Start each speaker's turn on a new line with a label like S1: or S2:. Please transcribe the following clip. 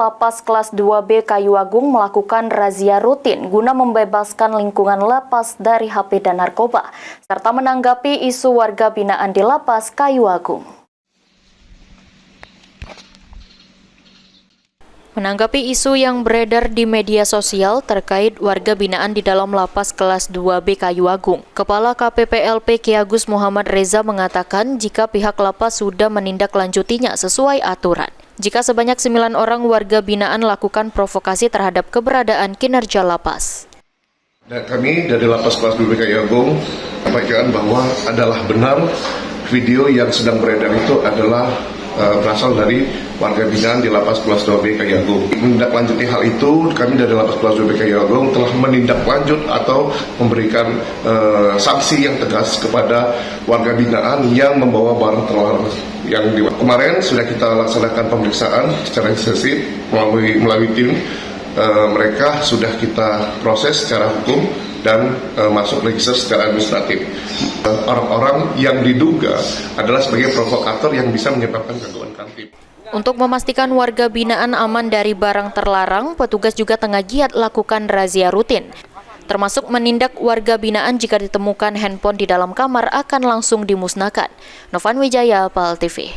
S1: Lapas Kelas 2B Kayuagung melakukan razia rutin guna membebaskan lingkungan lapas dari HP dan narkoba, serta menanggapi isu warga binaan di Lapas Kayuagung. Menanggapi isu yang beredar di media sosial terkait warga binaan di dalam Lapas Kelas 2B Kayuagung, Kepala KPPLP Ki Agus Muhammad Reza mengatakan jika pihak lapas sudah menindaklanjutinya sesuai aturan. Jika sebanyak 9 orang warga binaan lakukan provokasi terhadap keberadaan kinerja lapas.
S2: Dan kami dari Lapas Kelas 2B Kayuagung sampaikan bahwa adalah benar video yang sedang beredar itu adalah berasal dari warga binaan di Lapas Kelas 2B Kayuagung. Menindaklanjuti hal itu, kami dari Lapas Kelas 2B Kayuagung telah menindaklanjut atau memberikan sanksi yang tegas kepada warga binaan yang membawa barang terlarang. Kemarin sudah kita laksanakan pemeriksaan secara intensif melalui tim. Mereka sudah kita proses secara hukum dan masuk register secara administratif. Orang-orang yang diduga adalah sebagai provokator yang bisa menyebabkan gangguan kamtib.
S1: Untuk memastikan warga binaan aman dari barang terlarang, petugas juga tengah giat lakukan razia rutin, termasuk menindak warga binaan jika ditemukan handphone di dalam kamar akan langsung dimusnahkan. Novan Wijaya, PAL TV.